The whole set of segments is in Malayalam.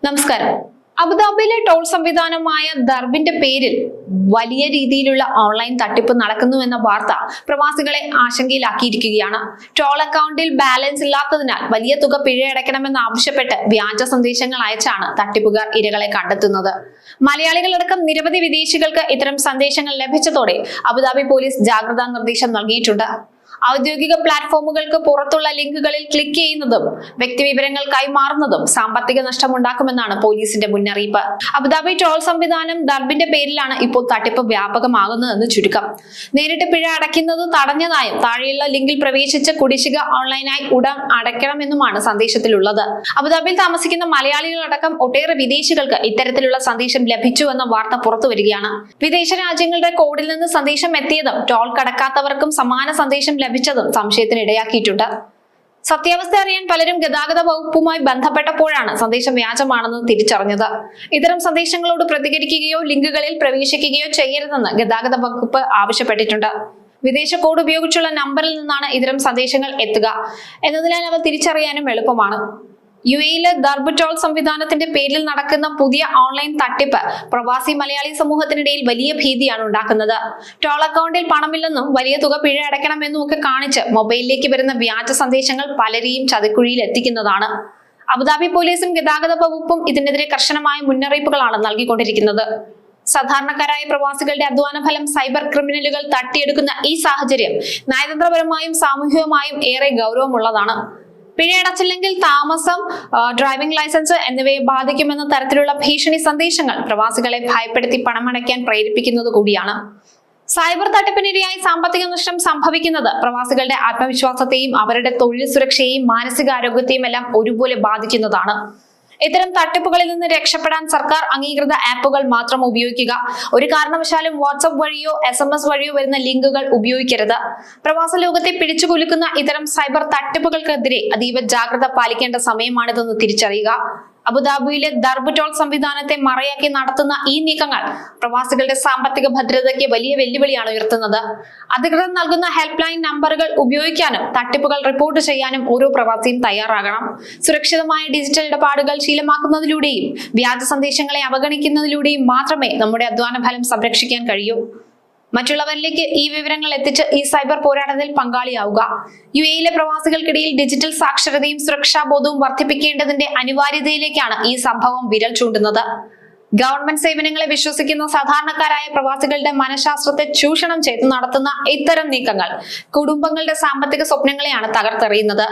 നമസ്കാരം. അബുദാബിയിലെ ടോൾ സംവിധാനമായ ദർബിന്റെ പേരിൽ വലിയ രീതിയിലുള്ള ഓൺലൈൻ തട്ടിപ്പ് നടക്കുന്നുവെന്ന വാർത്ത പ്രവാസികളെ ആശങ്കയിലാക്കിയിരിക്കുകയാണ്. ടോൾ അക്കൗണ്ടിൽ ബാലൻസ് ഇല്ലാത്തതിനാൽ വലിയ തുക പിഴയടയ്ക്കണമെന്ന് ആവശ്യപ്പെട്ട് വ്യാജ സന്ദേശങ്ങൾ അയച്ചാണ് തട്ടിപ്പുകാർ ഇരകളെ കണ്ടെത്തുന്നത്. മലയാളികളടക്കം നിരവധി വിദേശികൾക്ക് ഇത്തരം സന്ദേശങ്ങൾ ലഭിച്ചതോടെ അബുദാബി പോലീസ് ജാഗ്രതാ നിർദ്ദേശം നൽകിയിട്ടുണ്ട്. ഔദ്യോഗിക പ്ലാറ്റ്ഫോമുകൾക്ക് പുറത്തുള്ള ലിങ്കുകളിൽ ക്ലിക്ക് ചെയ്യുന്നതും വ്യക്തിവിവരങ്ങൾ കൈമാറുന്നതും സാമ്പത്തിക നഷ്ടമുണ്ടാക്കുമെന്നാണ് പോലീസിന്റെ മുന്നറിയിപ്പ്. അബുദാബി ടോൾ സംവിധാനം ദർബിന്റെ പേരിലാണ് ഇപ്പോൾ തട്ടിപ്പ് വ്യാപകമാകുന്നതെന്ന് ചുരുക്കം. നേരിട്ട് പിഴ അടയ്ക്കുന്നത് തടഞ്ഞതായും താഴെയുള്ള ലിങ്കിൽ പ്രവേശിച്ച് കുടിശ്ശിക ഓൺലൈനായി ഉടൻ അടയ്ക്കണമെന്നുമാണ് സന്ദേശത്തിലുള്ളത്. അബുദാബിയിൽ താമസിക്കുന്ന മലയാളികളടക്കം ഒട്ടേറെ വിദേശികൾക്ക് ഇത്തരത്തിലുള്ള സന്ദേശം ലഭിച്ചുവെന്ന വാർത്ത പുറത്തുവരികയാണ്. വിദേശ രാജ്യങ്ങളുടെ കോഡിൽ നിന്ന് സന്ദേശം എത്തിയതും ടോൾ കടക്കാത്തവർക്കും സമാന സന്ദേശം ലഭിച്ചതും സംശയത്തിന് ഇടയാക്കിയിട്ടുണ്ട്. സത്യാവസ്ഥ അറിയാൻ പലരും ഗതാഗത വകുപ്പുമായി ബന്ധപ്പെട്ടപ്പോഴാണ് സന്ദേശം വ്യാജമാണെന്ന് തിരിച്ചറിഞ്ഞത്. ഇത്തരം സന്ദേശങ്ങളോട് പ്രതികരിക്കുകയോ ലിങ്കുകളിൽ പ്രവേശിക്കുകയോ ചെയ്യരുതെന്ന് ഗതാഗത വകുപ്പ് ആവശ്യപ്പെട്ടിട്ടുണ്ട്. വിദേശ കോഡ് ഉപയോഗിച്ചുള്ള നമ്പറിൽ നിന്നാണ് ഇത്തരം സന്ദേശങ്ങൾ എത്തുക എന്നതിനാൽ അവ തിരിച്ചറിയാനും എളുപ്പമാണ്. യുഎയിലെ ദർബ് ടോൾ സംവിധാനത്തിന്റെ പേരിൽ നടക്കുന്ന പുതിയ ഓൺലൈൻ തട്ടിപ്പ് പ്രവാസി മലയാളി സമൂഹത്തിനിടയിൽ വലിയ ഭീതിയാണ് ഉണ്ടാക്കുന്നത്. ടോൾ അക്കൗണ്ടിൽ പണമില്ലെന്നും വലിയ തുക പിഴ അടയ്ക്കണമെന്നും ഒക്കെ കാണിച്ച് മൊബൈലിലേക്ക് വരുന്ന വ്യാജ സന്ദേശങ്ങൾ പലരെയും ചതിക്കുഴിയിൽ എത്തിക്കുന്നതാണ്. അബുദാബി പോലീസും ഗതാഗത വകുപ്പും ഇതിനെതിരെ കർശനമായ മുന്നറിയിപ്പുകളാണ് നൽകിക്കൊണ്ടിരിക്കുന്നത്. സാധാരണക്കാരായ പ്രവാസികളുടെ അധ്വാന ഫലം സൈബർ ക്രിമിനലുകൾ തട്ടിയെടുക്കുന്ന ഈ സാഹചര്യം നയതന്ത്രപരമായും സാമൂഹികമായും ഏറെ ഗൗരവമുള്ളതാണ്. പിഴയടച്ചില്ലെങ്കിൽ താമസം, ഡ്രൈവിംഗ് ലൈസൻസ് എന്നിവയെ ബാധിക്കുമെന്ന തരത്തിലുള്ള ഭീഷണി സന്ദേശങ്ങൾ പ്രവാസികളെ ഭയപ്പെടുത്തി പണമടയ്ക്കാൻ പ്രേരിപ്പിക്കുന്നത് കൂടിയാണ്. സൈബർ തട്ടിപ്പിനിരയായി സാമ്പത്തിക നഷ്ടം സംഭവിക്കുന്നത് പ്രവാസികളുടെ ആത്മവിശ്വാസത്തെയും അവരുടെ തൊഴിൽ സുരക്ഷയെയും മാനസികാരോഗ്യത്തെയും എല്ലാം ഒരുപോലെ ബാധിക്കുന്നതാണ്. ഇത്തരം തട്ടിപ്പുകളിൽ നിന്ന് രക്ഷപ്പെടാൻ സർക്കാർ അംഗീകൃത ആപ്പുകൾ മാത്രം ഉപയോഗിക്കുക. ഒരു കാരണവശാലും വാട്സ്ആപ്പ് വഴിയോ SMS വഴിയോ വരുന്ന ലിങ്കുകൾ ഉപയോഗിക്കരുത്. പ്രവാസ ലോകത്തെ പിടിച്ചുകുലുക്കുന്ന ഇത്തരം സൈബർ തട്ടിപ്പുകൾക്കെതിരെ അതീവ ജാഗ്രത പാലിക്കേണ്ട സമയമാണിതെന്ന് തിരിച്ചറിയുക. അബുദാബിയിലെ ദർബ് ടോൾ സംവിധാനത്തെ മറയാക്കി നടത്തുന്ന ഈ നീക്കങ്ങൾ പ്രവാസികളുടെ സാമ്പത്തിക ഭദ്രതയ്ക്ക് വലിയ വെല്ലുവിളിയാണ് ഉയർത്തുന്നത്. അധികൃതർ നൽകുന്ന ഹെൽപ്പ് ലൈൻ നമ്പറുകൾ ഉപയോഗിക്കാനും തട്ടിപ്പുകൾ റിപ്പോർട്ട് ചെയ്യാനും ഓരോ പ്രവാസിയും തയ്യാറാകണം. സുരക്ഷിതമായ ഡിജിറ്റൽ ഇടപാടുകൾ ശീലമാക്കുന്നതിലൂടെയും വ്യാജ സന്ദേശങ്ങളെ അവഗണിക്കുന്നതിലൂടെയും മാത്രമേ നമ്മുടെ അധ്വാന ഫലം സംരക്ഷിക്കാൻ കഴിയൂ. മറ്റുള്ളവരിലേക്ക് ഈ വിവരങ്ങൾ എത്തിച്ച് ഈ സൈബർ പോരാട്ടത്തിൽ പങ്കാളിയാവുക. യുഎയിലെ പ്രവാസികൾക്കിടയിൽ ഡിജിറ്റൽ സാക്ഷരതയും സുരക്ഷാബോധവും വർദ്ധിപ്പിക്കേണ്ടതിന്റെ അനിവാര്യതയിലേക്കാണ് ഈ സംഭവം വിരൽ ചൂണ്ടുന്നത്. ഗവൺമെന്റ് സേവനങ്ങളെ വിശ്വസിക്കുന്ന സാധാരണക്കാരായ പ്രവാസികളുടെ മനഃശാസ്ത്രത്തെ ചൂഷണം ചെയ്ത് നടത്തുന്ന ഇത്തരം നീക്കങ്ങൾ കുടുംബങ്ങളുടെ സാമ്പത്തിക സ്വപ്നങ്ങളെയാണ് തകർത്തെറിയുന്നത്.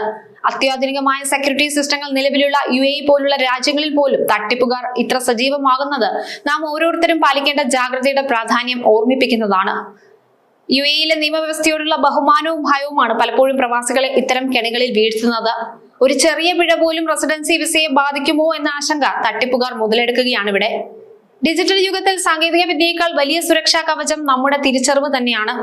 അത്യാധുനികമായ സെക്യൂരിറ്റി സിസ്റ്റങ്ങൾ നിലവിലുള്ള UAE പോലുള്ള രാജ്യങ്ങളിൽ പോലും തട്ടിപ്പുകാർ ഇത്ര സജീവമാകുന്നത് നാം ഓരോരുത്തരും പാലിക്കേണ്ട ജാഗ്രതയുടെ പ്രാധാന്യം ഓർമ്മിപ്പിക്കുന്നതാണ്. UAEയിലെ നിയമവ്യവസ്ഥയോടുള്ള ബഹുമാനവും ഭയവുമാണ് പലപ്പോഴും പ്രവാസികളെ ഇത്തരം കെണികളിൽ വീഴ്ത്തുന്നത്. ഒരു ചെറിയ പിഴ പോലും റെസിഡൻസി വിസയെ ബാധിക്കുമോ എന്ന ആശങ്ക തട്ടിപ്പുകാർ മുതലെടുക്കുകയാണ് ഇവിടെ. ഡിജിറ്റൽ യുഗത്തിൽ സാങ്കേതിക വിദ്യയേക്കാൾ വലിയ സുരക്ഷാ കവചം നമ്മുടെ തിരിച്ചറിവ് തന്നെയാണ്.